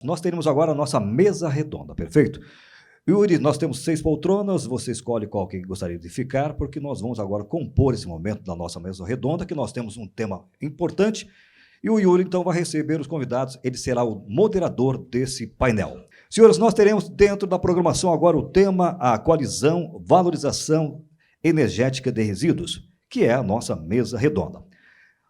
Nós teremos agora a nossa mesa redonda, perfeito? Yuri, nós temos 6 poltronas, você escolhe qual que gostaria de ficar, porque nós vamos agora compor esse momento da nossa mesa redonda, que nós temos um tema importante, e o Yuri, então, vai receber os convidados, ele será o moderador desse painel. Senhores, nós teremos dentro da programação agora o tema a coalizão valorização energética de resíduos, que é a nossa mesa redonda.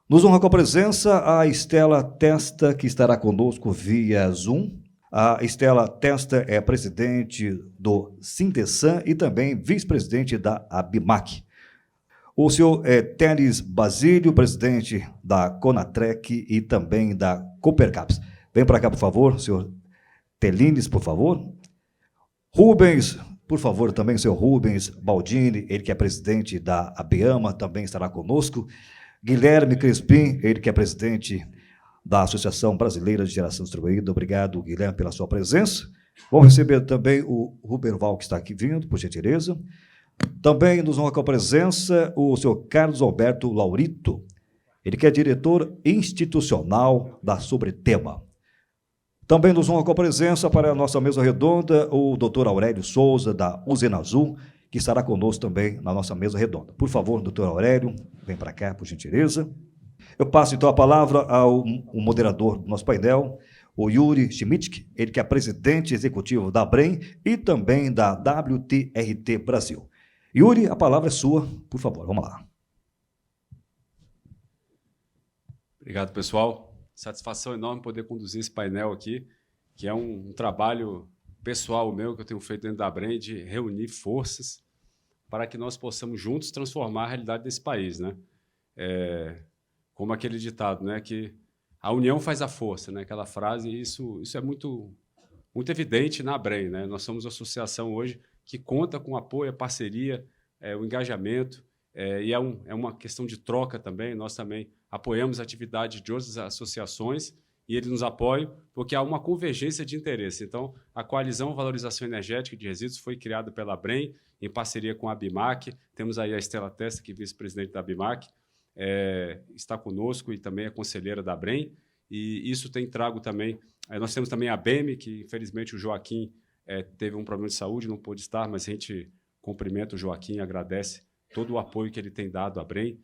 Nos honra com a presença a Estela Testa, que estará conosco via Zoom. A Estela Testa é presidente do Sintessan e também vice-presidente da ABIMAC. O senhor Teles Basílio, presidente da Conatrec e também da Coopercaps. Vem para cá, por favor, senhor Telines, por favor. Rubens, por favor, também o senhor Rubens Baldini, ele que é presidente da ABEAMA, também estará conosco. Guilherme Crispim, ele que é presidente da Associação Brasileira de Geração Distribuída. Obrigado, Guilherme, pela sua presença. Vamos receber também o Ruberval, que está aqui vindo, por gentileza. Também nos honra com a presença o senhor Carlos Alberto Laurito, ele que é diretor institucional da Sobretema. Também nos honra com a presença para a nossa mesa redonda o doutor Aurélio Souza, da Usina Azul, que estará conosco também na nossa mesa redonda. Por favor, doutor Aurélio, vem para cá, por gentileza. Eu passo, então, a palavra ao moderador do nosso painel, o Yuri Schmidt, ele que é presidente executivo da ABREM e também da WTRT Brasil. Yuri, a palavra é sua, por favor, vamos lá. Obrigado, pessoal. Satisfação enorme poder conduzir esse painel aqui, que é um trabalho pessoal meu que eu tenho feito dentro da ABREM, de reunir forças para que nós possamos juntos transformar a realidade desse país, né? Como aquele ditado, né, que a união faz a força, né? Aquela frase, isso é muito evidente na ABREM, né? Nós somos uma associação hoje que conta com apoio, a parceria, o engajamento, e é uma questão de troca também. Nós também apoiamos a atividade de outras associações e eles nos apoiam porque há uma convergência de interesse. Então, a Coalizão Valorização Energética de Resíduos foi criada pela ABREM em parceria com a ABIMAC. Temos aí a Estela Testa, que é vice-presidente da ABIMAC, está conosco e também é conselheira da ABREM. E isso tem trago também... nós temos também a ABEME, que infelizmente o Joaquim teve um problema de saúde, não pôde estar, mas a gente cumprimenta o Joaquim e agradece todo o apoio que ele tem dado à ABREM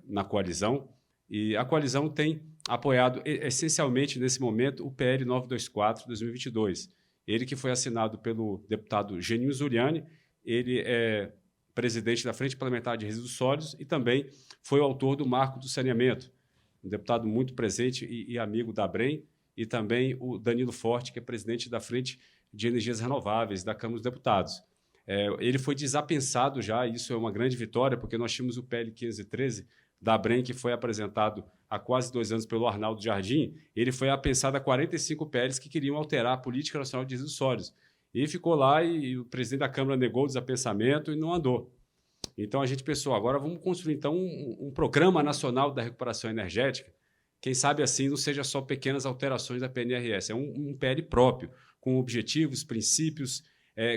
na coalizão. E a coalizão tem apoiado essencialmente, nesse momento, o PL 924/2022. Ele que foi assinado pelo deputado Geninho Zuliani, ele é presidente da Frente Parlamentar de Resíduos Sólidos e também foi o autor do Marco do Saneamento, um deputado muito presente e amigo da ABREM, e também o Danilo Forte, que é presidente da Frente de Energias Renováveis da Câmara dos Deputados. Ele foi desapensado já, e isso é uma grande vitória, porque nós tínhamos o PL 513 da ABREM, que foi apresentado há quase 2 anos pelo Arnaldo Jardim. Ele foi apensado a 45 PLs que queriam alterar a Política Nacional de Resíduos Sólidos. E ficou lá e o presidente da Câmara negou o desapensamento e não andou. Então, a gente pensou, agora vamos construir então, um programa nacional da recuperação energética. Quem sabe assim não seja só pequenas alterações da PNRS, é um PL próprio, com objetivos, princípios,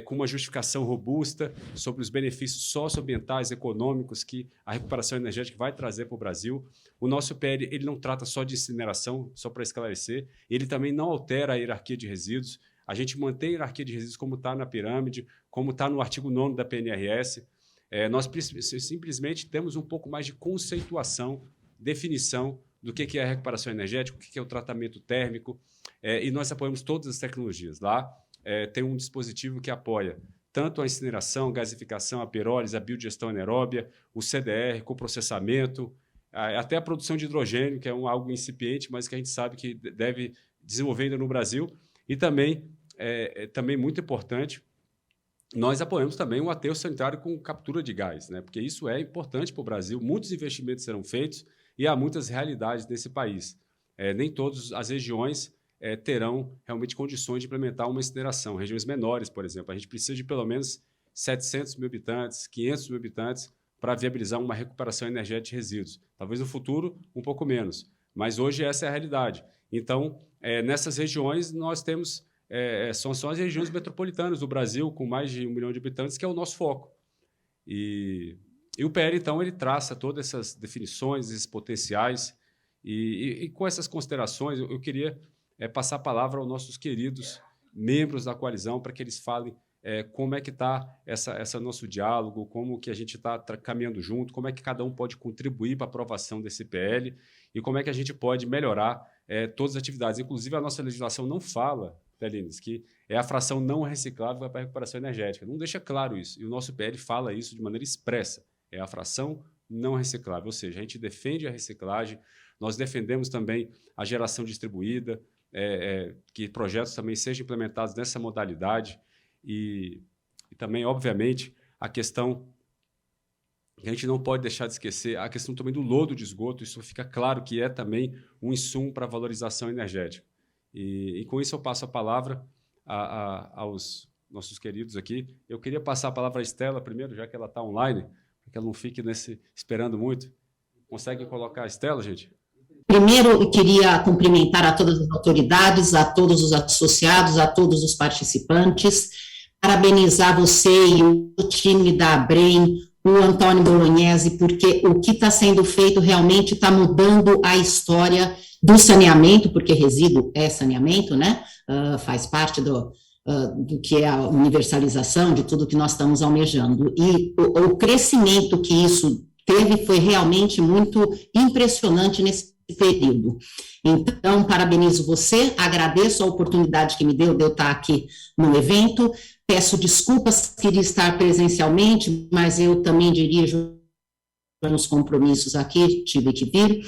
com uma justificação robusta sobre os benefícios socioambientais, econômicos que a recuperação energética vai trazer para o Brasil. O nosso PL ele não trata só de incineração, só para esclarecer, ele também não altera a hierarquia de resíduos. A gente mantém a hierarquia de resíduos como está na pirâmide, como está no artigo 9º da PNRS. Nós simplesmente temos um pouco mais de conceituação, definição do que é a recuperação energética, o que é o tratamento térmico, e nós apoiamos todas as tecnologias. Lá tem um dispositivo que apoia tanto a incineração, gasificação, a pirólise, a biodigestão anaeróbia, o CDR, coprocessamento, até a produção de hidrogênio, que é algo incipiente, mas que a gente sabe que deve desenvolver ainda no Brasil. E também, também muito importante, nós apoiamos também o aterro sanitário com captura de gás, né? Porque isso é importante para o Brasil, muitos investimentos serão feitos e há muitas realidades nesse país. Nem todas as regiões terão realmente condições de implementar uma incineração. Regiões menores, por exemplo, a gente precisa de pelo menos 700 mil habitantes, 500 mil habitantes para viabilizar uma recuperação energética de resíduos. Talvez no futuro um pouco menos, mas hoje essa é a realidade. Então, nessas regiões nós temos... são as regiões metropolitanas do Brasil, com mais de 1 milhão de habitantes, que é o nosso foco. E o PL, então, ele traça todas essas definições, esses potenciais, e com essas considerações, eu queria passar a palavra aos nossos queridos membros da coalizão para que eles falem como é que está esse nosso diálogo, como que a gente está caminhando junto, como é que cada um pode contribuir para a aprovação desse PL e como é que a gente pode melhorar todas as atividades. Inclusive, a nossa legislação não fala, Telines, que é a fração não reciclável para a recuperação energética. Não deixa claro isso. E o nosso PL fala isso de maneira expressa. É a fração não reciclável. Ou seja, a gente defende a reciclagem, nós defendemos também a geração distribuída, que projetos também sejam implementados nessa modalidade. E também, obviamente, a questão que a gente não pode deixar de esquecer, a questão também do lodo de esgoto, isso fica claro que é também um insumo para a valorização energética. E com isso eu passo a palavra aos nossos queridos aqui. Eu queria passar a palavra à Estela primeiro, já que ela está online, para que ela não fique esperando muito. Consegue colocar a Estela, gente? Primeiro, eu queria cumprimentar a todas as autoridades, a todos os associados, a todos os participantes, parabenizar você e o time da ABREM, o Antônio Bolognese, porque o que está sendo feito realmente está mudando a história do saneamento, porque resíduo é saneamento, né? Faz parte do que é a universalização de tudo que nós estamos almejando. E o crescimento que isso teve foi realmente muito impressionante nesse período. Então, parabenizo você, agradeço a oportunidade que me deu de eu estar aqui no evento, peço desculpas, queria estar presencialmente, mas eu também dirijo nos compromissos aqui, tive que vir,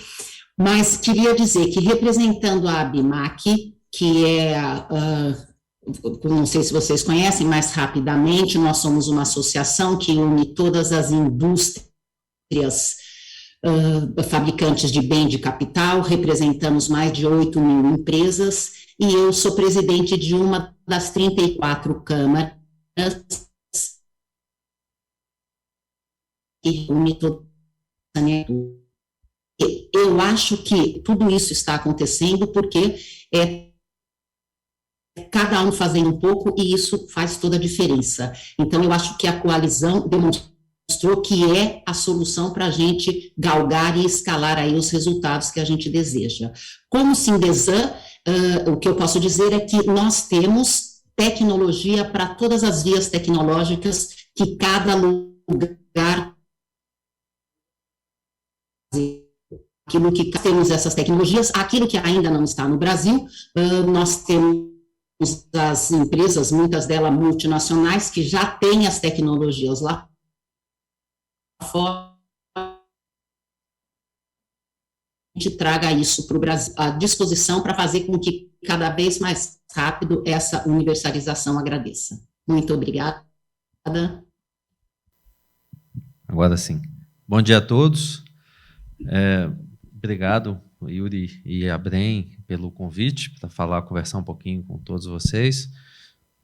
mas queria dizer que representando a ABIMAQ, que é não sei se vocês conhecem, mas rapidamente, nós somos uma associação que une todas as indústrias fabricantes de bem de capital, representamos mais de 8.000 empresas, e eu sou presidente de uma das 34 câmaras que une todo o saneamento. Eu acho que tudo isso está acontecendo porque cada um fazendo um pouco, e isso faz toda a diferença. Então, eu acho que a coalizão demonstrou que é a solução para a gente galgar e escalar aí os resultados que a gente deseja. Como Sindesan, o que eu posso dizer é que nós temos tecnologia para todas as vias tecnológicas que cada lugar aquilo que temos essas tecnologias, aquilo que ainda não está no Brasil, nós temos as empresas, muitas delas multinacionais, que já têm as tecnologias lá fora, a gente traga isso para o Brasil, à disposição para fazer com que cada vez mais rápido essa universalização agradeça. Muito obrigada. Agora sim. Bom dia a todos. Obrigado, Yuri e ABREM, pelo convite para conversar um pouquinho com todos vocês.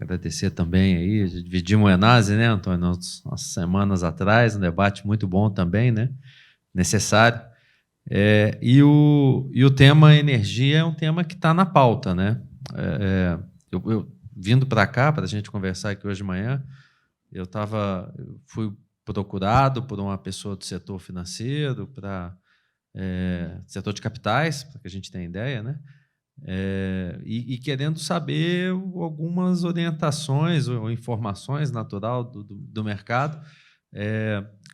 Agradecer também aí, dividimos o Enase, né, Antônio, umas semanas atrás, um debate muito bom também, né, necessário. E o tema energia é um tema que está na pauta, né. Eu vindo para cá, para a gente conversar aqui hoje de manhã, fui procurado por uma pessoa do setor financeiro, setor de capitais, para que a gente tenha ideia, né? E querendo saber algumas orientações ou informações natural do mercado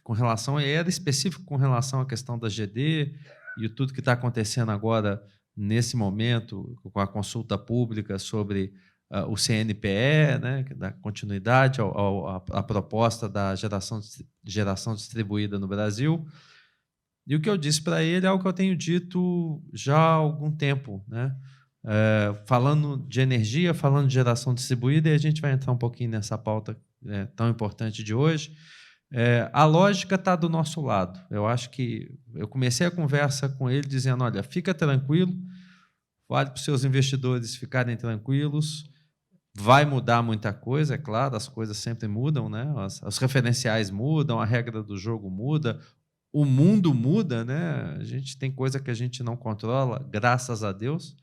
com relação, era específico com relação à questão da GD e tudo que está acontecendo agora, nesse momento, com a consulta pública sobre o CNPE, né, que dá continuidade à proposta da geração distribuída no Brasil. E o que eu disse para ele é o que eu tenho dito já há algum tempo, né? Falando de energia, falando de geração distribuída, e a gente vai entrar um pouquinho nessa pauta tão importante de hoje. A lógica está do nosso lado. Eu acho que eu comecei a conversa com ele dizendo, olha, fica tranquilo, vale para os seus investidores ficarem tranquilos, vai mudar muita coisa, é claro, as coisas sempre mudam, né? Os referenciais mudam, a regra do jogo muda, o mundo muda, né? A gente tem coisa que a gente não controla, graças a Deus.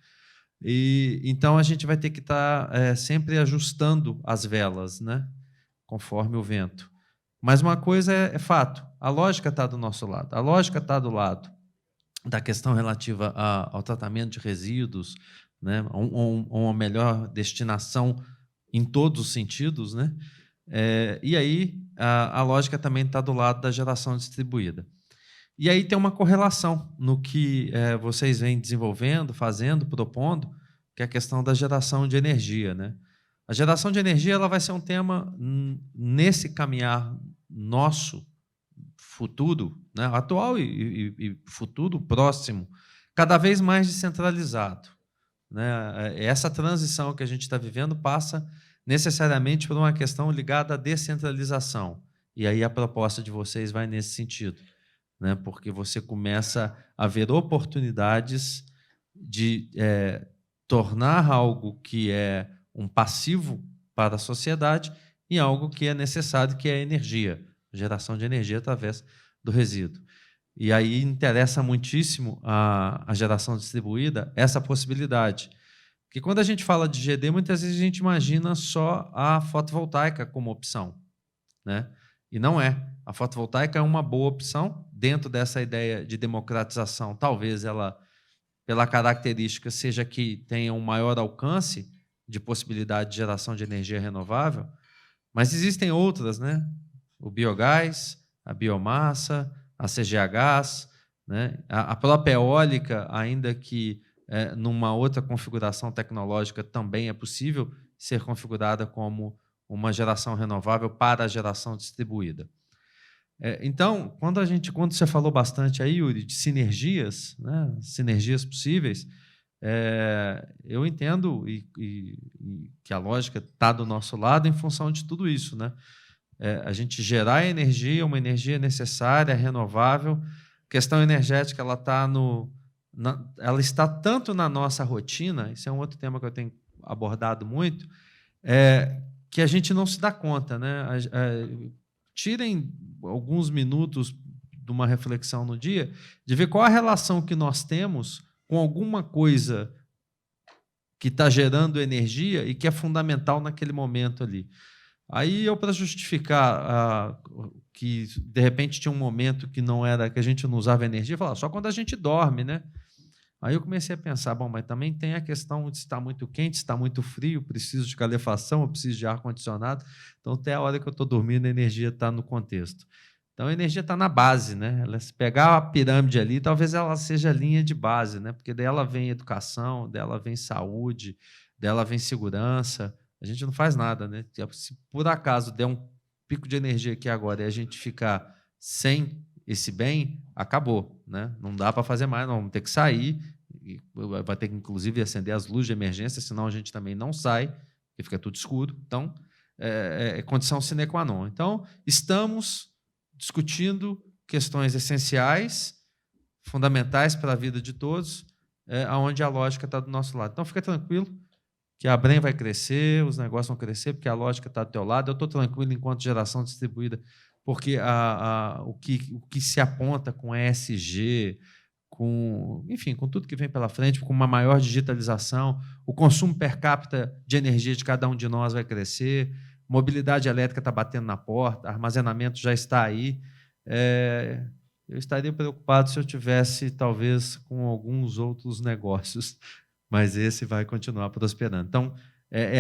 E então a gente vai ter que estar sempre ajustando as velas, né? Conforme o vento. Mas uma coisa é fato: a lógica está do nosso lado. A lógica está do lado da questão relativa ao tratamento de resíduos, né, uma melhor destinação em todos os sentidos, né? E aí a lógica também está do lado da geração distribuída. E aí tem uma correlação no que vocês vêm desenvolvendo, fazendo, propondo, que é a questão da geração de energia, né? A geração de energia ela vai ser um tema nesse caminhar nosso futuro, né, atual e futuro próximo, cada vez mais descentralizado, né? Essa transição que a gente está vivendo passa necessariamente por uma questão ligada à descentralização. E aí a proposta de vocês vai nesse sentido, né? Porque você começa a ver oportunidades de tornar algo que é um passivo para a sociedade em algo que é necessário, que é a energia, geração de energia através do resíduo. E aí interessa muitíssimo a geração distribuída essa possibilidade. Porque quando a gente fala de GD, muitas vezes a gente imagina só a fotovoltaica como opção, né? E não é. A fotovoltaica é uma boa opção dentro dessa ideia de democratização. Talvez ela, pela característica, seja que tenha um maior alcance de possibilidade de geração de energia renovável, mas existem outras, né? O biogás, a biomassa, a CGHs, né? A própria eólica, ainda que numa outra configuração tecnológica também é possível ser configurada como uma geração renovável para a geração distribuída. Então, quando você falou bastante aí, Yuri, de sinergias, né? Sinergias possíveis, eu entendo e que a lógica está do nosso lado em função de tudo isso, né? A gente gerar energia, uma energia necessária, renovável. A questão energética ela está tanto na nossa rotina, isso é um outro tema que eu tenho abordado muito, que a gente não se dá conta, né? Tirem alguns minutos de uma reflexão no dia, de ver qual a relação que nós temos com alguma coisa que está gerando energia e que é fundamental naquele momento ali. Aí para justificar que de repente tinha um momento que não era, que a gente não usava energia, eu falava, só quando a gente dorme, né? Aí eu comecei a pensar, bom, mas também tem a questão de estar muito quente, estar muito frio, preciso de calefação, eu preciso de ar-condicionado, então até a hora que eu estou dormindo a energia está no contexto. Então a energia está na base, né? Se pegar a pirâmide ali, talvez ela seja a linha de base, né? Porque dela vem educação, dela vem saúde, dela vem segurança. A gente não faz nada, né? Se por acaso der um pico de energia aqui agora e a gente ficar sem esse bem, acabou, né? Não dá para fazer mais, não, vamos ter que sair, vai ter que inclusive acender as luzes de emergência, senão a gente também não sai, porque fica tudo escuro. Então, é condição sine qua non. Então, estamos discutindo questões essenciais, fundamentais para a vida de todos, onde a lógica está do nosso lado. Então, fica tranquilo que a Brem vai crescer, os negócios vão crescer, porque a lógica está do teu lado. Eu estou tranquilo enquanto geração distribuída, porque o que se aponta com ESG, enfim, com tudo que vem pela frente, com uma maior digitalização, o consumo per capita de energia de cada um de nós vai crescer, mobilidade elétrica está batendo na porta, armazenamento já está aí. Eu estaria preocupado se eu tivesse, talvez, com alguns outros negócios, mas esse vai continuar prosperando. Então,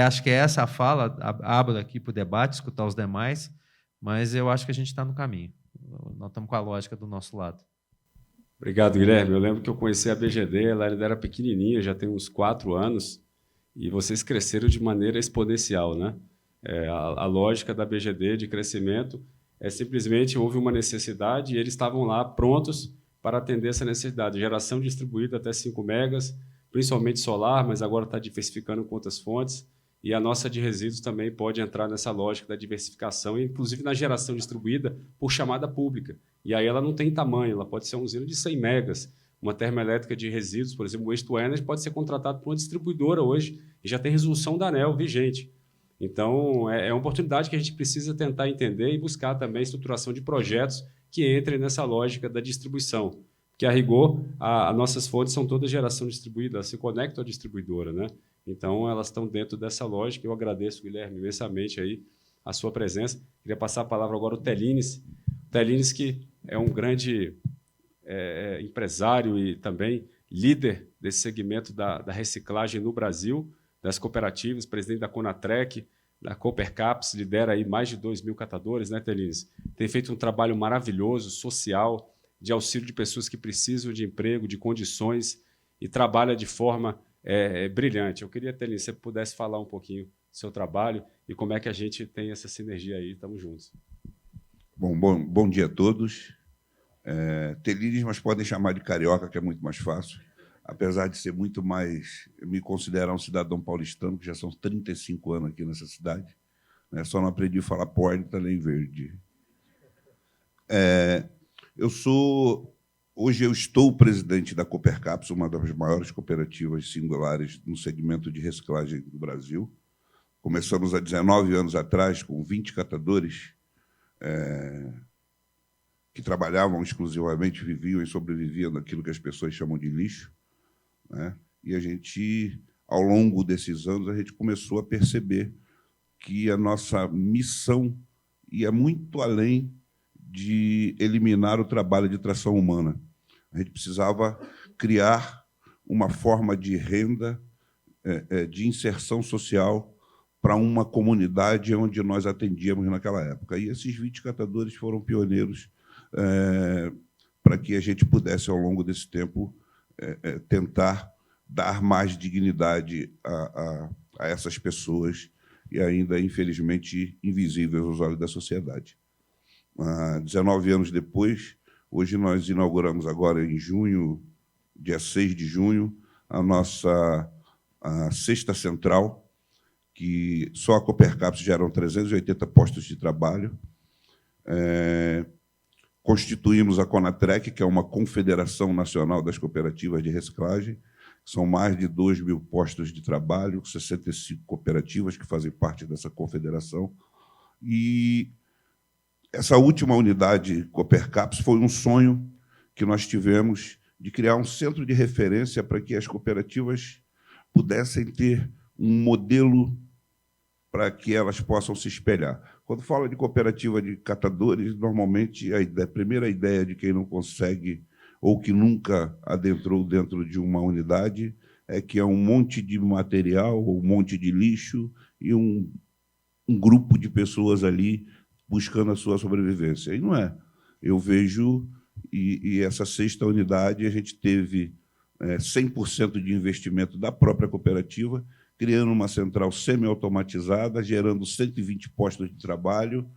acho que essa a fala, abro aqui para o debate, escutar os demais, mas eu acho que a gente está no caminho. Nós estamos com a lógica do nosso lado. Obrigado, Guilherme. Eu lembro que eu conheci a BGD, ela ainda era pequenininha, já tem uns 4 anos, e vocês cresceram de maneira exponencial, né? A lógica da BGD de crescimento simplesmente houve uma necessidade e eles estavam lá prontos para atender essa necessidade. Geração distribuída até 5 megas, principalmente solar, mas agora está diversificando com outras fontes. E a nossa de resíduos também pode entrar nessa lógica da diversificação, inclusive na geração distribuída por chamada pública. E aí ela não tem tamanho, ela pode ser uma usina de 100 megas. Uma termoelétrica de resíduos, por exemplo, o Waste to Energy, pode ser contratado por uma distribuidora hoje e já tem resolução da ANEEL vigente. Então, é uma oportunidade que a gente precisa tentar entender e buscar também a estruturação de projetos que entrem nessa lógica da distribuição. Porque, a rigor, as nossas fontes são todas geração distribuída, elas se conectam à distribuidora, né? Então, elas estão dentro dessa lógica. Eu agradeço, Guilherme, imensamente aí a sua presença. Queria passar a palavra agora ao Telines. O Telines, que é um grande empresário e também líder desse segmento da reciclagem no Brasil, das cooperativas, presidente da Conatrec, da Coopercaps, lidera aí mais de 2.000 catadores, né, Telines? Tem feito um trabalho maravilhoso, social, de auxílio de pessoas que precisam de emprego, de condições, e trabalha de forma brilhante. Eu queria, Telines, se você pudesse falar um pouquinho do seu trabalho e como é que a gente tem essa sinergia aí. Estamos juntos. Bom dia a todos. Telines, mas podem chamar de carioca, que é muito mais fácil, apesar de ser muito mais, me considerar um cidadão paulistano, que já são 35 anos aqui nessa cidade, né? Só não aprendi a falar porta nem verde. Hoje eu estou presidente da Coopercaps, uma das maiores cooperativas singulares no segmento de reciclagem do Brasil. Começamos há 19 anos atrás, com 20 catadores, que trabalhavam exclusivamente, viviam e sobreviviam daquilo que as pessoas chamam de lixo, né? E a gente, ao longo desses anos, a gente começou a perceber que a nossa missão ia muito além de eliminar o trabalho de tração humana. A gente precisava criar uma forma de renda, de inserção social para uma comunidade onde nós atendíamos naquela época. E esses 20 catadores foram pioneiros para que a gente pudesse, ao longo desse tempo, tentar dar mais dignidade a essas pessoas e ainda, infelizmente, invisíveis aos olhos da sociedade. 19 anos depois, hoje nós inauguramos agora em junho, dia 6 de junho, a nossa sexta central, que só a Coopercaps geram 380 postos de trabalho. Constituímos a Conatrec, que é uma confederação nacional das cooperativas de reciclagem. São mais de 2.000 postos de trabalho, 65 cooperativas que fazem parte dessa confederação. E essa última unidade Coopercaps foi um sonho que nós tivemos de criar um centro de referência para que as cooperativas pudessem ter um modelo para que elas possam se espelhar. Quando fala de cooperativa de catadores, normalmente a primeira ideia de quem não consegue ou que nunca adentrou dentro de uma unidade é que é um monte de material, ou um monte de lixo e um grupo de pessoas ali buscando a sua sobrevivência. E não é. Eu vejo, e essa sexta unidade, a gente teve 100% de investimento da própria cooperativa, criando uma central semi-automatizada, gerando 120 postos de trabalho,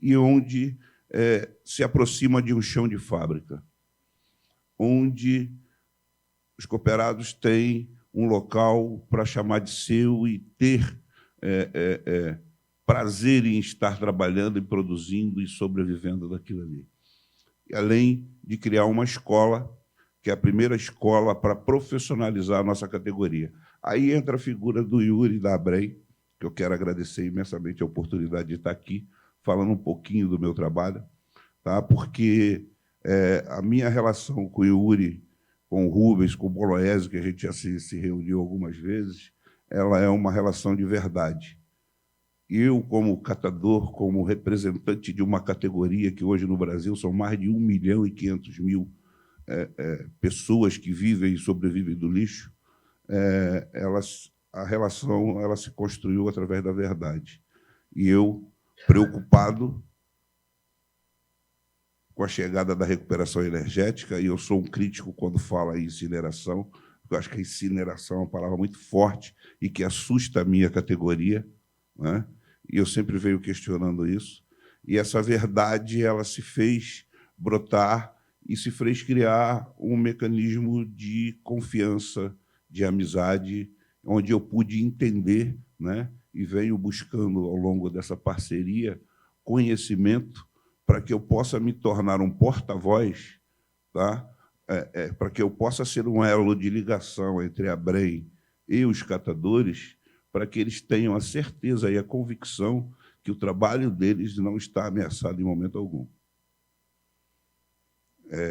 e onde se aproxima de um chão de fábrica, onde os cooperados têm um local para chamar de seu e ter prazer em estar trabalhando, e produzindo e sobrevivendo daquilo ali. E além de criar uma escola, que é a primeira escola para profissionalizar a nossa categoria. Aí entra a figura do Yuri da Abrem, que eu quero agradecer imensamente a oportunidade de estar aqui, falando um pouquinho do meu trabalho, tá? Porque a minha relação com o Yuri, com o Rubens, com o Bolognese, que a gente já se reuniu algumas vezes, ela é uma relação de verdade. Eu, como catador, como representante de uma categoria que hoje no Brasil são mais de 1.500.000 pessoas que vivem e sobrevivem do lixo, a relação ela se construiu através da verdade. E eu, preocupado com a chegada da recuperação energética, e eu sou um crítico quando fala em incineração, porque eu acho que a incineração é uma palavra muito forte e que assusta a minha categoria, né? E eu sempre venho questionando isso. E essa verdade ela se fez brotar e se fez criar um mecanismo de confiança, de amizade, onde eu pude entender, né, e venho buscando, ao longo dessa parceria, conhecimento para que eu possa me tornar um porta-voz, tá? Para que eu possa ser um elo de ligação entre a Abrem e os catadores, para que eles tenham a certeza e a convicção que o trabalho deles não está ameaçado em momento algum.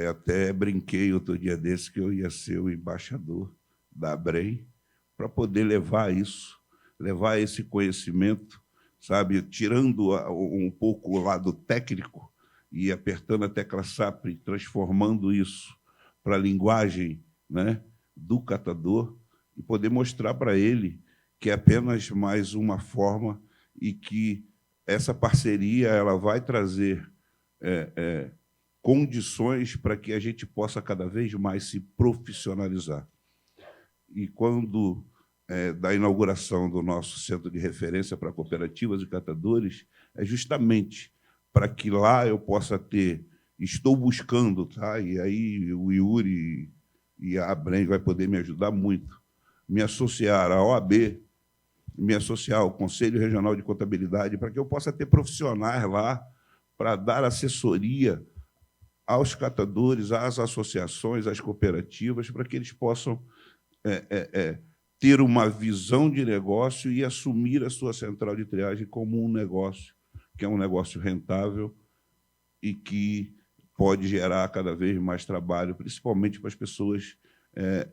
Até brinquei outro dia desse que eu ia ser o embaixador da Abrem para poder levar isso, levar esse conhecimento, sabe, tirando um pouco o lado técnico e apertando a tecla SAP, transformando isso para a linguagem, né, do catador e poder mostrar para ele que é apenas mais uma forma e que essa parceria ela vai trazer condições para que a gente possa cada vez mais se profissionalizar. E quando da inauguração do nosso centro de referência para cooperativas e catadores, é justamente para que lá eu possa ter, estou buscando, tá? E aí o Yuri e a Abrem vai poder me ajudar muito, me associar à OAB, me associar ao Conselho Regional de Contabilidade, para que eu possa ter profissionais lá para dar assessoria aos catadores, às associações, às cooperativas, para que eles possam ter uma visão de negócio e assumir a sua central de triagem como um negócio, que é um negócio rentável e que pode gerar cada vez mais trabalho, principalmente para as pessoas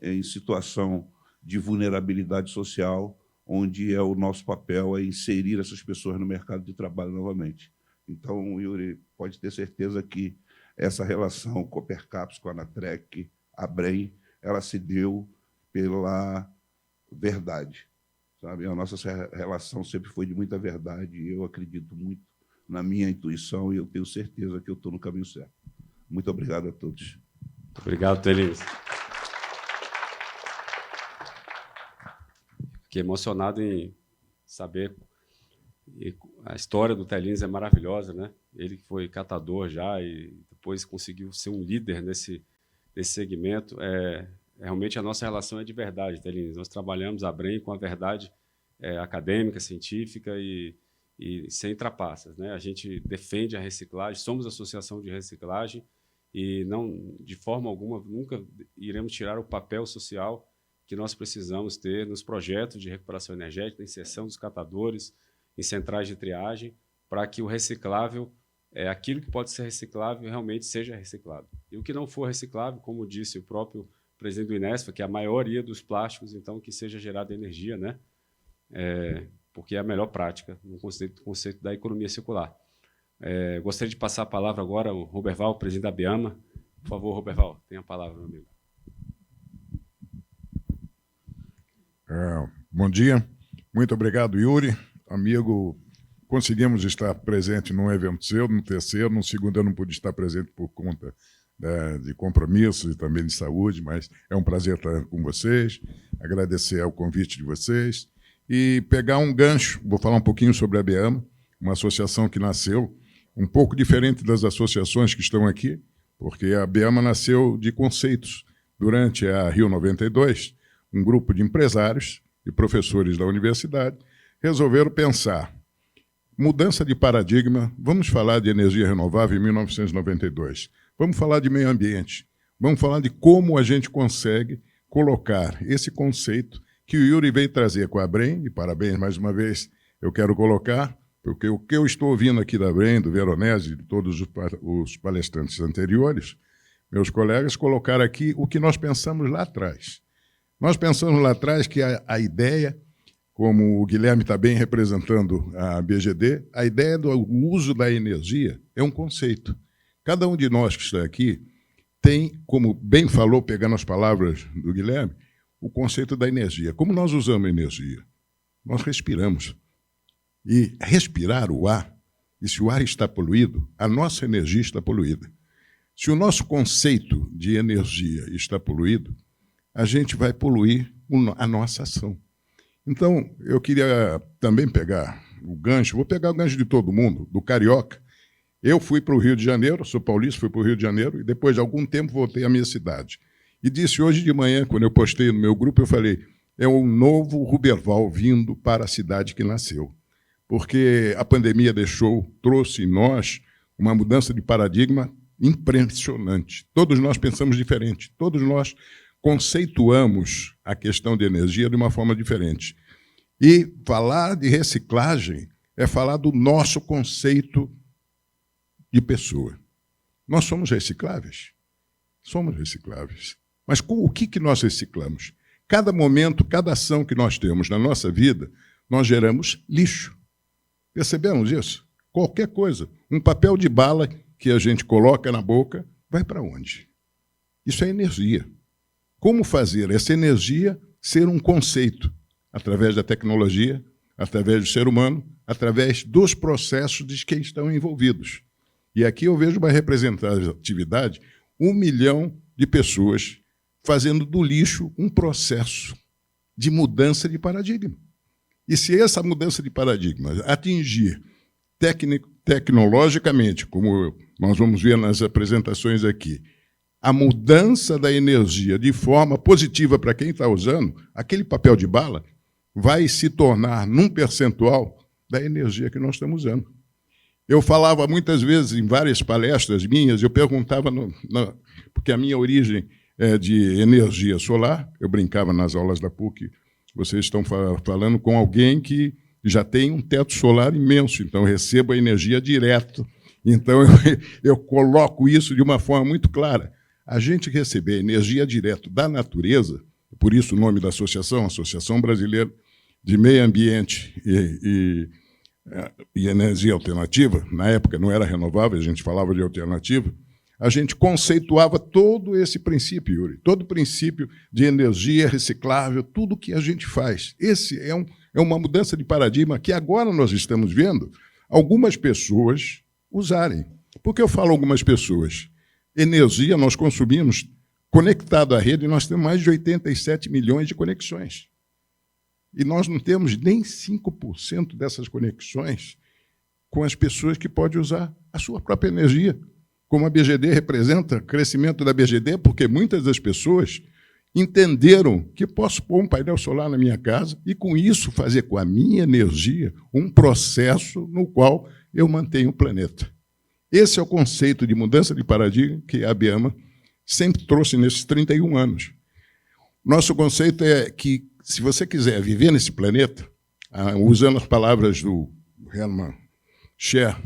em situação de vulnerabilidade social, onde o nosso papel é inserir essas pessoas no mercado de trabalho novamente. Então, Yuri, pode ter certeza que essa relação Coopercaps com a Anatrec, a Abrem, ela se deu pela verdade, sabe? A nossa relação sempre foi de muita verdade e eu acredito muito na minha intuição e eu tenho certeza que eu estou no caminho certo. Muito obrigado a todos. Muito obrigado, Tellins. Fiquei emocionado em saber. A história do Tellins é maravilhosa, né? Ele que foi catador já e depois conseguiu ser um líder nesse segmento. Realmente a nossa relação é de verdade, Tellins. Nós trabalhamos a Abrem com a verdade acadêmica, científica e sem trapaças, né? A gente defende a reciclagem, somos associação de reciclagem e não, de forma alguma, nunca iremos tirar o papel social que nós precisamos ter nos projetos de recuperação energética, inserção dos catadores, em centrais de triagem, para que o reciclável, aquilo que pode ser reciclável, realmente seja reciclado. E o que não for reciclável, como disse o próprio presidente do Inesfa, que a maioria dos plásticos, então, que seja gerada energia, né? Porque é a melhor prática no conceito da economia circular. Gostaria de passar a palavra agora ao Roberval, presidente da Abiama. Por favor, Roberval, tenha a palavra, meu amigo. Bom dia. Muito obrigado, Yuri. Amigo, conseguimos estar presente num evento seu, no terceiro, no segundo eu não pude estar presente por conta de compromissos e também de saúde, mas é um prazer estar com vocês, agradecer ao convite de vocês e pegar um gancho, vou falar um pouquinho sobre a Abiama, uma associação que nasceu um pouco diferente das associações que estão aqui, porque a Abiama nasceu de conceitos. Durante a Rio 92, um grupo de empresários e professores da universidade resolveram pensar mudança de paradigma, vamos falar de energia renovável em 1992, vamos falar de meio ambiente, vamos falar de como a gente consegue colocar esse conceito que o Yuri veio trazer com a Abrem, e parabéns mais uma vez, eu quero colocar, porque o que eu estou ouvindo aqui da Abrem, do Veronese, de todos os palestrantes anteriores, meus colegas colocaram aqui o que nós pensamos lá atrás. Nós pensamos lá atrás que a ideia, como o Guilherme está bem representando a BGD, a ideia do uso da energia é um conceito. Cada um de nós que está aqui tem, como bem falou, pegando as palavras do Guilherme, o conceito da energia. Como nós usamos energia? Nós respiramos. E respirar o ar, e se o ar está poluído, a nossa energia está poluída. Se o nosso conceito de energia está poluído, a gente vai poluir a nossa ação. Então, eu queria também pegar o gancho, vou pegar o gancho de todo mundo, do carioca. Eu fui para o Rio de Janeiro, sou paulista, fui para o Rio de Janeiro, e depois de algum tempo voltei à minha cidade. E disse hoje de manhã, quando eu postei no meu grupo, eu falei, é um novo Ruberval vindo para a cidade que nasceu. Porque a pandemia trouxe em nós uma mudança de paradigma impressionante. Todos nós pensamos diferente, todos nós conceituamos a questão de energia de uma forma diferente. E falar de reciclagem é falar do nosso conceito de pessoa. Nós somos recicláveis? Somos recicláveis. Mas o que nós reciclamos? Cada momento, cada ação que nós temos na nossa vida, nós geramos lixo. Percebemos isso? Qualquer coisa. Um papel de bala que a gente coloca na boca, vai para onde? Isso é energia. Como fazer essa energia ser um conceito? Através da tecnologia, através do ser humano, através dos processos de quem estão envolvidos. E aqui eu vejo uma representatividade, 1 milhão de pessoas fazendo do lixo um processo de mudança de paradigma. E se essa mudança de paradigma atingir tecnologicamente, como nós vamos ver nas apresentações aqui, a mudança da energia de forma positiva para quem está usando, aquele papel de bala vai se tornar num percentual da energia que nós estamos usando. Eu falava muitas vezes em várias palestras minhas, eu perguntava, porque a minha origem é de energia solar, eu brincava nas aulas da PUC, vocês estão falando com alguém que já tem um teto solar imenso, então eu recebo a energia direto. Então eu coloco isso de uma forma muito clara. A gente receber energia direto da natureza, por isso o nome da associação, Associação Brasileira de Meio Ambiente e Energia Alternativa, na época não era renovável, a gente falava de alternativa, a gente conceituava todo esse princípio, Yuri, todo o princípio de energia reciclável, tudo que a gente faz. Esse é uma mudança de paradigma que agora nós estamos vendo algumas pessoas usarem. Por que eu falo algumas pessoas? Energia nós consumimos, conectado à rede, nós temos mais de 87 milhões de conexões. E nós não temos nem 5% dessas conexões com as pessoas que podem usar a sua própria energia. Como a BGD representa o crescimento da BGD, porque muitas das pessoas entenderam que posso pôr um painel solar na minha casa e, com isso, fazer com a minha energia um processo no qual eu mantenho o planeta. Esse é o conceito de mudança de paradigma que a ABEMA sempre trouxe nesses 31 anos. Nosso conceito é que, se você quiser viver nesse planeta, usando as palavras do Hermann Scher,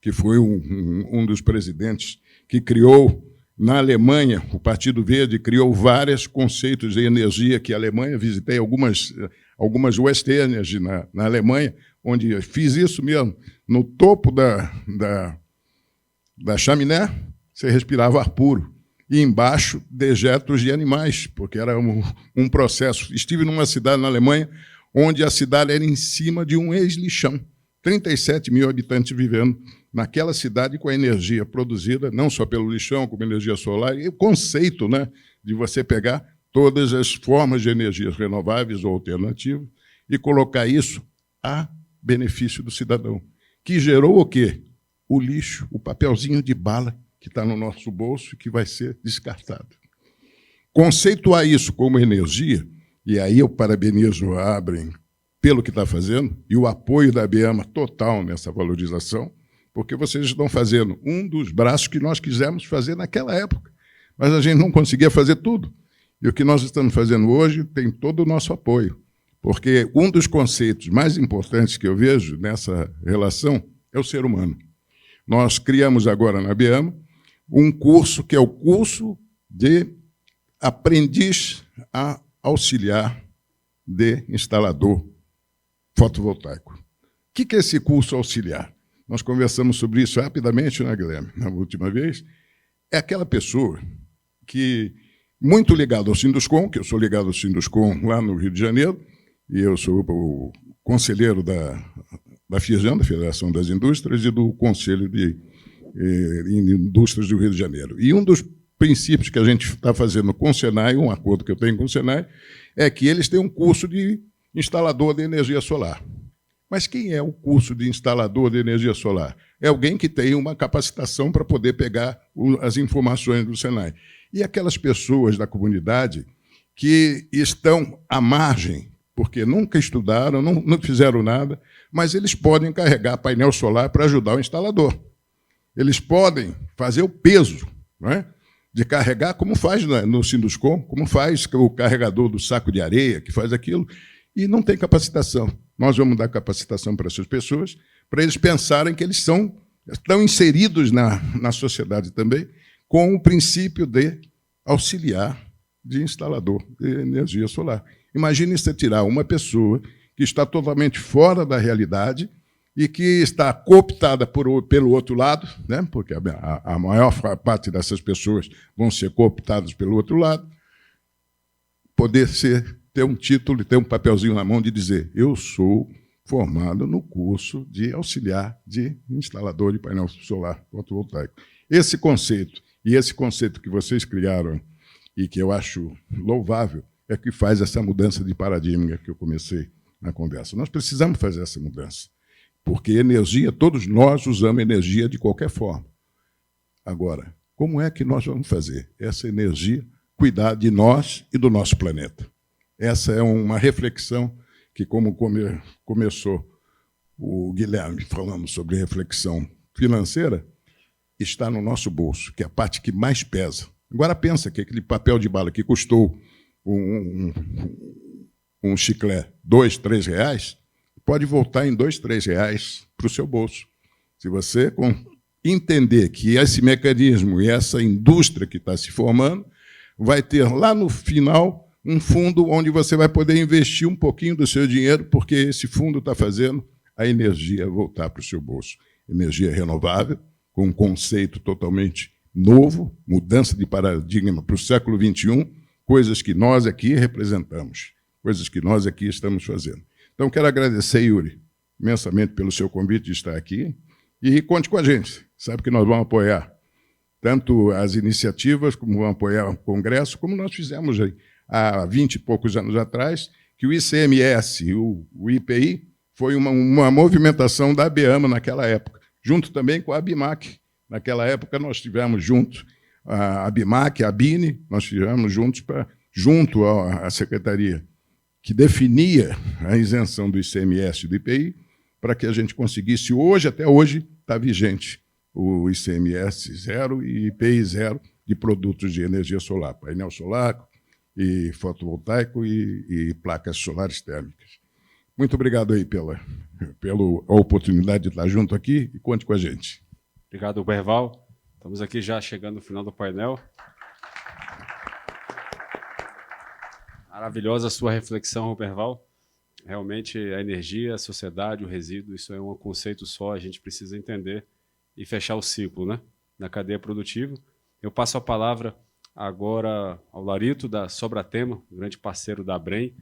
que foi um dos presidentes que criou, na Alemanha, o Partido Verde criou vários conceitos de energia que a Alemanha, visitei algumas West Energy na Alemanha, onde eu fiz isso mesmo. No topo da chaminé, você respirava ar puro. E embaixo, dejetos de animais, porque era um processo. Estive numa cidade na Alemanha, onde a cidade era em cima de um ex-lixão. 37 mil habitantes vivendo naquela cidade com a energia produzida, não só pelo lixão, como energia solar, e o conceito, né, de você pegar todas as formas de energias renováveis ou alternativas e colocar isso a benefício do cidadão, que gerou o quê? O lixo, o papelzinho de bala que está no nosso bolso e que vai ser descartado. Conceituar isso como energia, e aí eu parabenizo a Abrem pelo que está fazendo, e o apoio da ABEMA total nessa valorização, porque vocês estão fazendo um dos braços que nós quisemos fazer naquela época, mas a gente não conseguia fazer tudo. E o que nós estamos fazendo hoje tem todo o nosso apoio, porque um dos conceitos mais importantes que eu vejo nessa relação é o ser humano. Nós criamos agora na ABEMA um curso que é o curso de aprendiz a auxiliar de instalador fotovoltaico. O que é esse curso auxiliar? Nós conversamos sobre isso rapidamente, né, Guilherme, na última vez. É aquela pessoa que, muito ligada ao Sinduscom, que eu sou ligado ao Sinduscom lá no Rio de Janeiro, e eu sou o conselheiro da FIEJAN, da Federação das Indústrias, e do Conselho de Indústrias do Rio de Janeiro. E um dos princípios que a gente está fazendo com o Senai, um acordo que eu tenho com o Senai, é que eles têm um curso de instalador de energia solar. Mas quem é o curso de instalador de energia solar? É alguém que tem uma capacitação para poder pegar as informações do Senai. E aquelas pessoas da comunidade que estão à margem, porque nunca estudaram, não fizeram nada, mas eles podem carregar painel solar para ajudar o instalador. Eles podem fazer o peso, não é? De carregar, como faz no Sinduscom, como faz o carregador do saco de areia, que faz aquilo, e não tem capacitação. Nós vamos dar capacitação para essas pessoas, para eles pensarem que eles estão inseridos na sociedade também, com o princípio de auxiliar de instalador de energia solar. Imagine você tirar uma pessoa que está totalmente fora da realidade e que está cooptada pelo outro lado, né? Porque a maior parte dessas pessoas vão ser cooptadas pelo outro lado, poder ter um título e ter um papelzinho na mão de dizer: eu sou formado no curso de auxiliar de instalador de painel solar fotovoltaico. Esse conceito, e esse conceito que vocês criaram, e que eu acho louvável, é que faz essa mudança de paradigma que eu comecei na conversa. Nós precisamos fazer essa mudança, porque energia, todos nós usamos energia de qualquer forma. Agora, como é que nós vamos fazer essa energia cuidar de nós e do nosso planeta? Essa é uma reflexão que, como começou o Guilherme falando sobre reflexão financeira, está no nosso bolso, que é a parte que mais pesa. Agora pensa que aquele papel de bala que custou um chiclete R$2, R$3, pode voltar em R$2, R$3 para o seu bolso. Se você entender que esse mecanismo e essa indústria que está se formando vai ter lá no final um fundo onde você vai poder investir um pouquinho do seu dinheiro, porque esse fundo está fazendo a energia voltar para o seu bolso. Energia renovável, com um conceito totalmente novo, mudança de paradigma para o século XXI, coisas que nós aqui representamos, coisas que nós aqui estamos fazendo. Então, quero agradecer, Yuri, imensamente pelo seu convite de estar aqui, e conte com a gente. Sabe que nós vamos apoiar tanto as iniciativas, como vamos apoiar o Congresso, como nós fizemos aí, há 20 e poucos anos atrás, que o ICMS, o IPI, foi uma movimentação da ABEAMA naquela época, junto também com a ABIMAC. Naquela época, nós tivemos junto a ABIMAC, a ABINE, nós tivemos junto à Secretaria que definia a isenção do ICMS e do IPI, para que a gente conseguisse, até hoje, está vigente o ICMS zero e IPI zero de produtos de energia solar, painel solar e fotovoltaico e placas solares térmicas. Muito obrigado aí pela oportunidade de estar junto aqui e conte com a gente. Obrigado, Roberval. Estamos aqui já chegando no final do painel. Maravilhosa a sua reflexão, Roberval. Realmente, a energia, a sociedade, o resíduo, isso é um conceito só, a gente precisa entender e fechar o ciclo, né, na cadeia produtiva. Eu passo a palavra agora ao Laurito, da Sobratema, um grande parceiro da Abrem,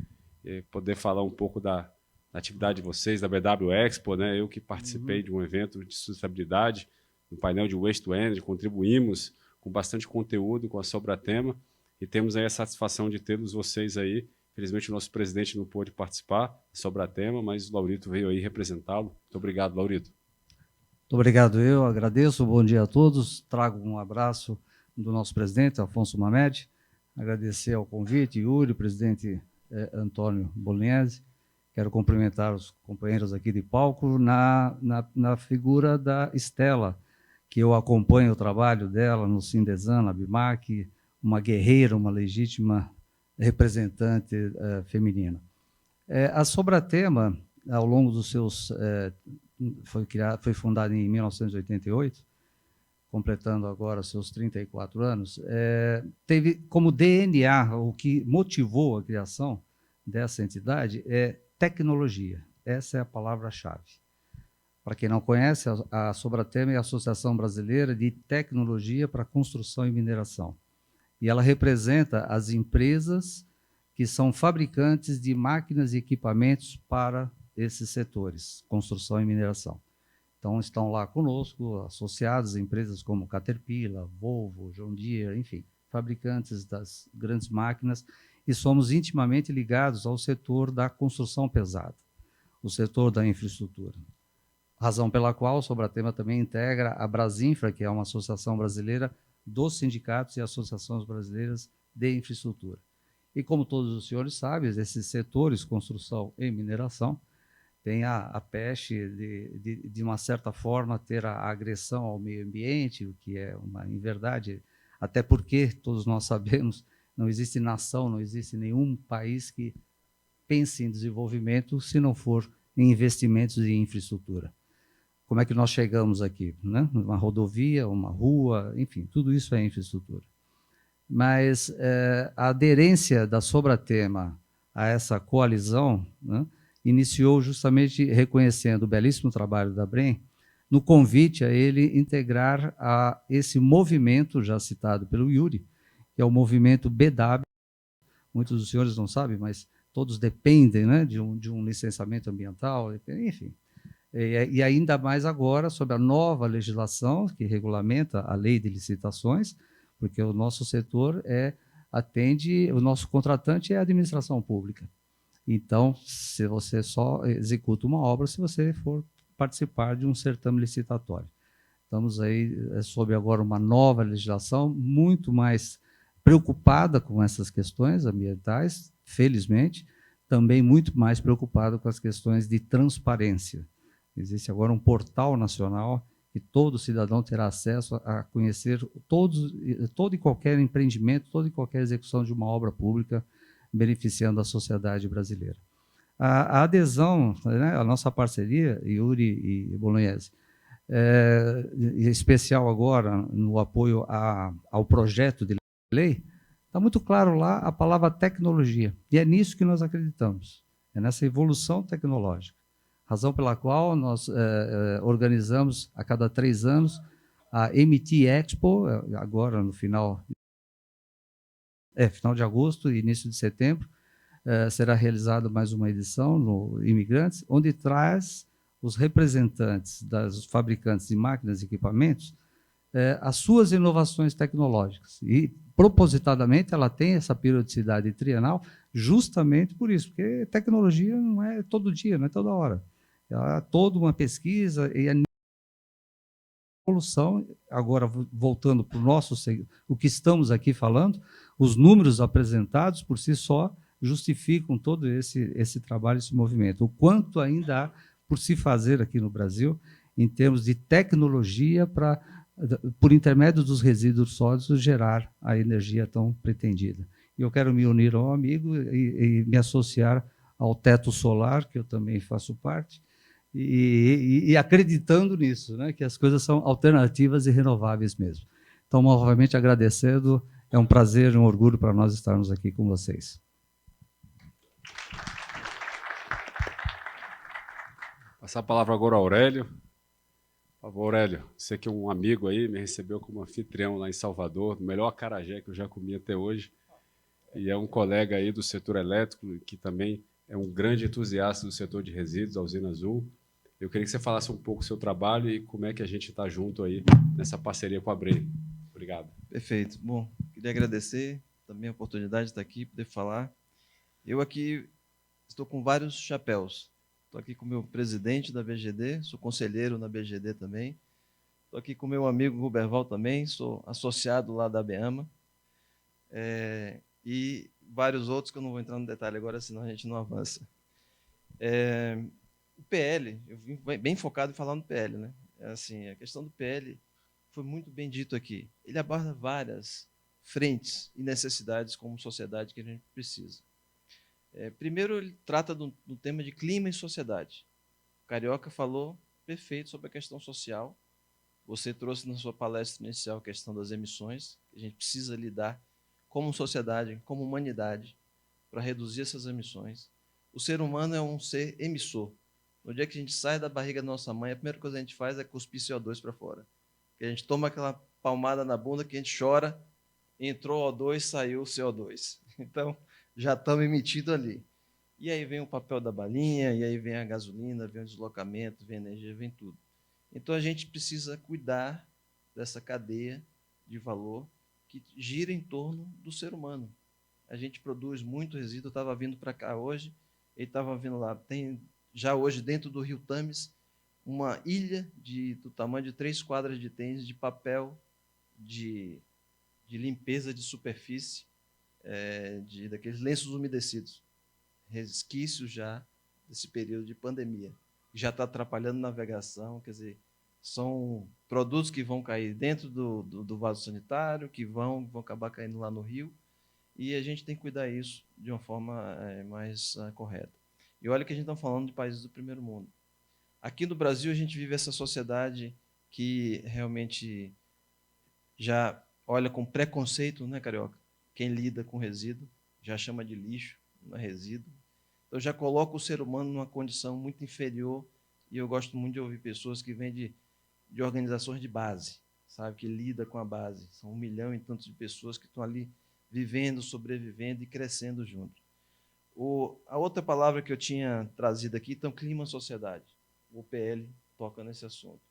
poder falar um pouco da atividade de vocês, da BW Expo, né? Eu que participei de um evento de sustentabilidade, no painel de Waste to Energy, contribuímos com bastante conteúdo com a Sobratema, e temos aí a satisfação de tê-los vocês aí. Infelizmente, o nosso presidente não pôde participar da Sobratema, mas o Laurito veio aí representá-lo. Muito obrigado, Laurito. Muito obrigado, eu agradeço. Bom dia a todos. Trago um abraço do nosso presidente, Afonso Mamed. Agradecer ao convite, Yuri, o presidente Antônio Bolognese. Quero cumprimentar os companheiros aqui de palco na figura da Estela, que eu acompanho o trabalho dela no Sindesan, na BIMAC, uma guerreira, uma legítima representante feminina. A Sobratema, ao longo dos seus... foi fundada em 1988, completando agora seus 34 anos, teve como DNA, o que motivou a criação dessa entidade é tecnologia. Essa é a palavra-chave. Para quem não conhece, a Sobratema é a Associação Brasileira de Tecnologia para Construção e Mineração. E ela representa as empresas que são fabricantes de máquinas e equipamentos para esses setores, construção e mineração. Então, estão lá conosco, associados a empresas como Caterpillar, Volvo, John Deere, enfim, fabricantes das grandes máquinas, e somos intimamente ligados ao setor da construção pesada, o setor da infraestrutura. Razão pela qual o Sobratema também integra a Brasinfra, que é uma associação brasileira dos sindicatos e associações brasileiras de infraestrutura. E como todos os senhores sabem, esses setores, construção e mineração, tem a peste de uma certa forma, ter a agressão ao meio ambiente, o que é uma inverdade, até porque, todos nós sabemos, não existe nação, não existe nenhum país que pense em desenvolvimento se não for em investimentos em infraestrutura. Como é que nós chegamos aqui? Né? Uma rodovia, uma rua, enfim, tudo isso é infraestrutura. Mas a aderência da Sobratema a essa coalizão, né, iniciou justamente reconhecendo o belíssimo trabalho da Brem, no convite a ele integrar a esse movimento já citado pelo Yuri, que é o movimento BW. Muitos dos senhores não sabem, mas todos dependem, né, de um licenciamento ambiental, enfim. E ainda mais agora sobre a nova legislação que regulamenta a lei de licitações, porque o nosso setor atende, o nosso contratante é a administração pública. Então, se você só executa uma obra se você for participar de um certame licitatório. Estamos aí sob agora uma nova legislação, muito mais preocupada com essas questões ambientais, felizmente, também muito mais preocupada com as questões de transparência. Existe agora um portal nacional que todo cidadão terá acesso a conhecer todo e qualquer empreendimento, toda e qualquer execução de uma obra pública, beneficiando a sociedade brasileira. A adesão, né, a nossa parceria, Yuri e Bolognese, em especial agora no apoio ao projeto de lei, está muito claro lá a palavra tecnologia, e é nisso que nós acreditamos, é nessa evolução tecnológica, razão pela qual nós organizamos a cada 3 anos a MT Expo, agora no final de agosto e início de setembro, será realizada mais uma edição no Imigrantes, onde traz os representantes das fabricantes de máquinas e equipamentos as suas inovações tecnológicas. E, propositadamente, ela tem essa periodicidade trienal justamente por isso, porque tecnologia não é todo dia, não é toda hora. Há toda uma pesquisa e a evolução, agora voltando para o que estamos aqui falando, os números apresentados por si só justificam todo esse trabalho, esse movimento. O quanto ainda há por se fazer aqui no Brasil, em termos de tecnologia, por intermédio dos resíduos sólidos, gerar a energia tão pretendida. E eu quero me unir ao amigo e me associar ao teto solar, que eu também faço parte, e acreditando nisso, né, que as coisas são alternativas e renováveis mesmo. Então, novamente agradecendo, é um prazer, um orgulho para nós estarmos aqui com vocês. Passar a palavra agora ao Aurélio. Por favor, Aurélio, você que é um amigo aí, me recebeu como anfitrião lá em Salvador, o melhor acarajé que eu já comi até hoje, e é um colega aí do setor elétrico, que também é um grande entusiasta do setor de resíduos, da Usina Azul. Eu queria que você falasse um pouco do seu trabalho e como é que a gente está junto aí nessa parceria com a Brem. Obrigado. Perfeito. Bom, queria agradecer também a oportunidade de estar aqui, poder falar. Eu aqui estou com vários chapéus. Estou aqui com o meu presidente da BGD, sou conselheiro na BGD também. Estou aqui com o meu amigo Ruberval também, sou associado lá da ABEAMA. E vários outros que eu não vou entrar no detalhe agora, senão a gente não avança. O PL, eu vim bem focado em falar no PL, né? Assim, a questão do PL foi muito bem dito aqui. Ele aborda várias frentes e necessidades como sociedade que a gente precisa. Primeiro, ele trata do tema de clima e sociedade. O Carioca falou perfeito sobre a questão social. Você trouxe na sua palestra inicial a questão das emissões. A gente precisa lidar como sociedade, como humanidade, para reduzir essas emissões. O ser humano é um ser emissor. No dia que a gente sai da barriga da nossa mãe, a primeira coisa que a gente faz é cuspir CO2 para fora. Que a gente toma aquela palmada na bunda que a gente chora, entrou O2, saiu o CO2. Então, já estamos emitindo ali. E aí vem o papel da balinha, e aí vem a gasolina, vem o deslocamento, vem a energia, vem tudo. Então, a gente precisa cuidar dessa cadeia de valor que gira em torno do ser humano. A gente produz muito resíduo. Eu estava vindo para cá hoje, ele estava vindo lá. Tem já hoje, dentro do Rio Tames, uma ilha do tamanho de 3 quadras de tênis de papel de limpeza de superfície, daqueles lenços umedecidos, resquícios já desse período de pandemia, já está atrapalhando a navegação, quer dizer, são produtos que vão cair dentro do vaso sanitário, que vão acabar caindo lá no rio, e a gente tem que cuidar disso de uma forma mais correta. E olha que a gente está falando de países do primeiro mundo. Aqui no Brasil, a gente vive essa sociedade que realmente já olha com preconceito, né, Carioca? Quem lida com resíduo já chama de lixo, não é resíduo. Então, já coloca o ser humano numa condição muito inferior, e eu gosto muito de ouvir pessoas que vêm de organizações de base, sabe, que lida com a base. São 1 milhão e tantos de pessoas que estão ali vivendo, sobrevivendo e crescendo junto. A outra palavra que eu tinha trazido aqui, então, clima e sociedade. O PL toca nesse assunto.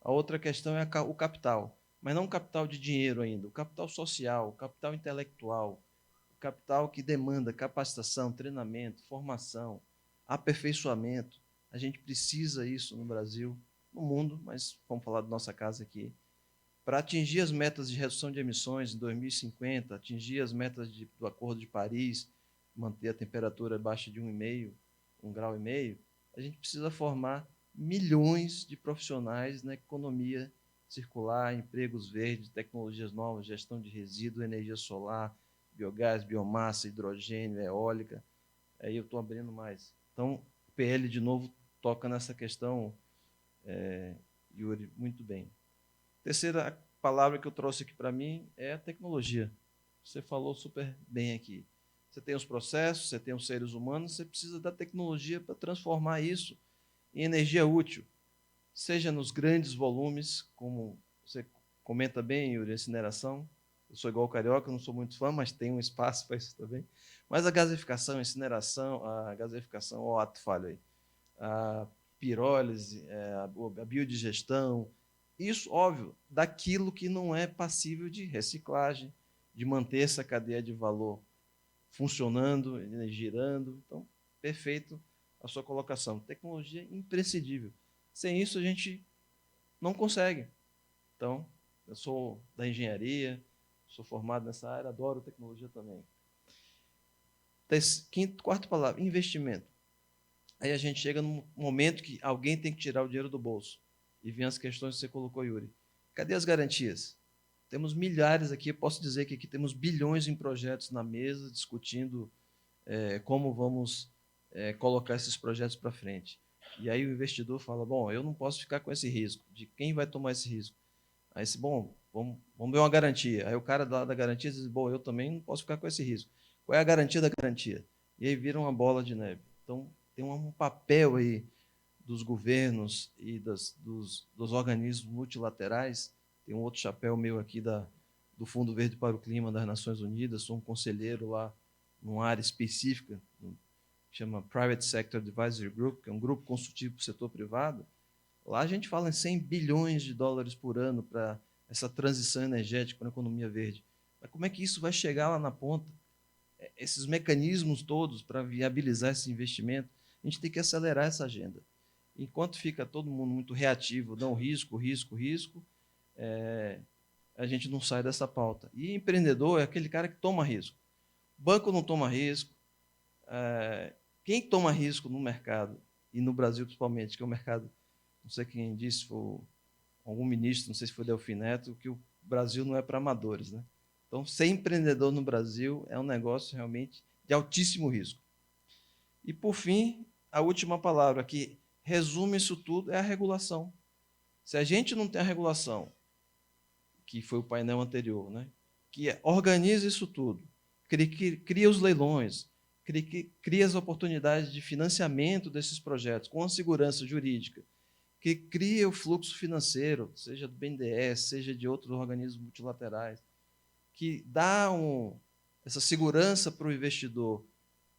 A outra questão é o capital, mas não o capital de dinheiro ainda, o capital social, o capital intelectual, o capital que demanda capacitação, treinamento, formação, aperfeiçoamento. A gente precisa isso no Brasil, no mundo, mas vamos falar da nossa casa aqui. Para atingir as metas de redução de emissões em 2050, atingir as metas do Acordo de Paris, manter a temperatura abaixo de 1,5 grau, a gente precisa formar milhões de profissionais na economia circular, empregos verdes, tecnologias novas, gestão de resíduos, energia solar, biogás, biomassa, hidrogênio, eólica. Aí eu estou abrindo mais. Então, o PL, de novo, toca nessa questão, Yuri, muito bem. Terceira palavra que eu trouxe aqui para mim é a tecnologia. Você falou super bem aqui. Você tem os processos, você tem os seres humanos, você precisa da tecnologia para transformar isso em energia útil, seja nos grandes volumes, como você comenta bem, Yuri, a incineração. Eu sou igual o carioca, não sou muito fã, mas tem um espaço para isso também. Mas a gaseificação, a incineração, a pirólise, a biodigestão, isso, óbvio, daquilo que não é passível de reciclagem, de manter essa cadeia de valor funcionando, girando. Então, perfeito a sua colocação. Tecnologia imprescindível. Sem isso, a gente não consegue. Então, eu sou da engenharia, sou formado nessa área, adoro tecnologia também. Quarta palavra, investimento. Aí a gente chega num momento que alguém tem que tirar o dinheiro do bolso. E vem as questões que você colocou, Yuri. Cadê as garantias? Temos milhares aqui, eu posso dizer que aqui temos bilhões em projetos na mesa, discutindo como vamos colocar esses projetos para frente. E aí o investidor fala, bom, eu não posso ficar com esse risco. De quem vai tomar esse risco? Aí, bom, vamos ver uma garantia. Aí o cara da garantia diz, bom, eu também não posso ficar com esse risco. Qual é a garantia da garantia? E aí vira uma bola de neve. Então, tem um papel aí dos governos e dos organismos multilaterais. Tem um outro chapéu meu aqui do Fundo Verde para o Clima das Nações Unidas, sou um conselheiro lá numa área específica, que chama Private Sector Advisory Group, que é um grupo consultivo para o setor privado. Lá a gente fala em 100 bilhões de dólares por ano para essa transição energética para a economia verde. Mas como é que isso vai chegar lá na ponta? Esses mecanismos todos para viabilizar esse investimento, a gente tem que acelerar essa agenda. Enquanto fica todo mundo muito reativo, dão risco, a gente não sai dessa pauta. E empreendedor é aquele cara que toma risco. Banco não toma risco. Quem toma risco no mercado, e no Brasil principalmente, que é o mercado, não sei quem disse, foi algum ministro, não sei se foi Delfim Neto, que o Brasil não é para amadores, né? Então, ser empreendedor no Brasil é um negócio realmente de altíssimo risco. E, por fim, a última palavra que resume isso tudo é a regulação. Se a gente não tem a regulação, que foi o painel anterior, né, que organiza isso tudo, cria os leilões, cria as oportunidades de financiamento desses projetos com a segurança jurídica, que cria o fluxo financeiro, seja do BNDES, seja de outros organismos multilaterais, que dá essa segurança para o investidor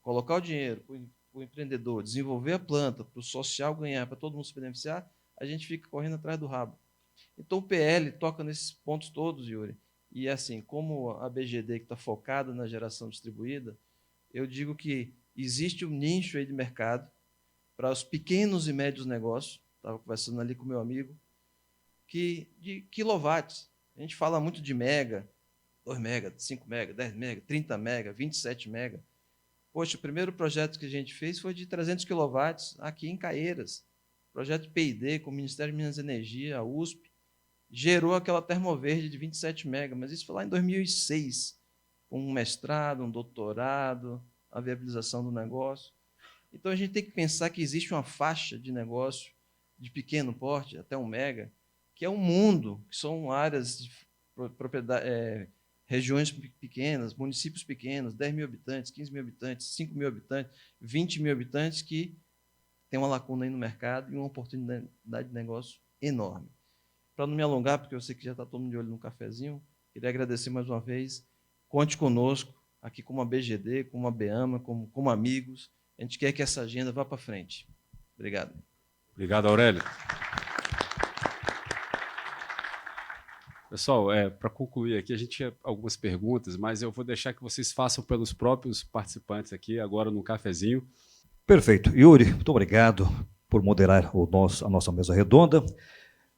colocar o dinheiro, para o empreendedor desenvolver a planta, para o social ganhar, para todo mundo se beneficiar, a gente fica correndo atrás do rabo. Então, o PL toca nesses pontos todos, Yuri. E, assim, como a BGD que está focada na geração distribuída, eu digo que existe um nicho aí de mercado para os pequenos e médios negócios, estava conversando ali com meu amigo, de quilowatts. A gente fala muito de mega, 2 mega, 5 mega, 10 mega, 30 mega, 27 mega. Poxa, o primeiro projeto que a gente fez foi de 300 quilowatts aqui em Caieiras. Projeto P&D com o Ministério de Minas e Energia, a USP, gerou aquela termoverde de 27 mega, mas isso foi lá em 2006, com um mestrado, um doutorado, a viabilização do negócio. Então, a gente tem que pensar que existe uma faixa de negócio de pequeno porte, até 1 mega, que é um mundo, que são áreas de propriedade, regiões pequenas, municípios pequenos, 10 mil habitantes, 15 mil habitantes, 5 mil habitantes, 20 mil habitantes, que tem uma lacuna aí no mercado e uma oportunidade de negócio enorme. Para não me alongar, porque eu sei que já está todo mundo de olho no cafezinho, queria agradecer mais uma vez. Conte conosco, aqui como a BGD, como a BEAMA, como amigos. A gente quer que essa agenda vá para frente. Obrigado. Obrigado, Aurélio. Pessoal, para concluir aqui, a gente tinha algumas perguntas, mas eu vou deixar que vocês façam pelos próprios participantes aqui, agora no cafezinho. Perfeito. Yuri, muito obrigado por moderar a nossa mesa redonda.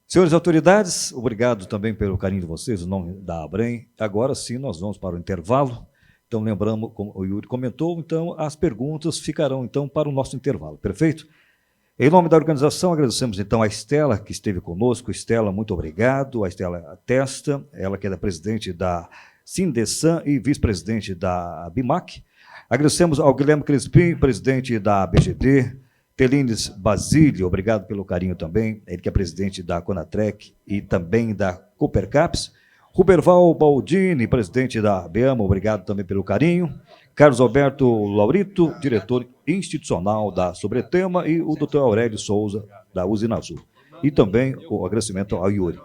Senhores autoridades, obrigado também pelo carinho de vocês, o nome da ABREM. Agora sim, nós vamos para o intervalo. Então, lembramos, como o Yuri comentou, então, as perguntas ficarão, então, para o nosso intervalo. Perfeito? Em nome da organização, agradecemos, então, a Estela, que esteve conosco. Estela, muito obrigado. A Estela Testa, ela que é da presidente da Sindesan e vice-presidente da BIMAC. Agradecemos ao Guilherme Crispim, presidente da BGD, Telines Basílio, obrigado pelo carinho também, ele que é presidente da Conatrec e também da Coopercaps. Ruberval Baldini, presidente da BEAMA, obrigado também pelo carinho. Carlos Alberto Laurito, diretor institucional da Sobretema, e o Dr. Aurélio Souza, da Usina Azul. E também o agradecimento ao Yuri.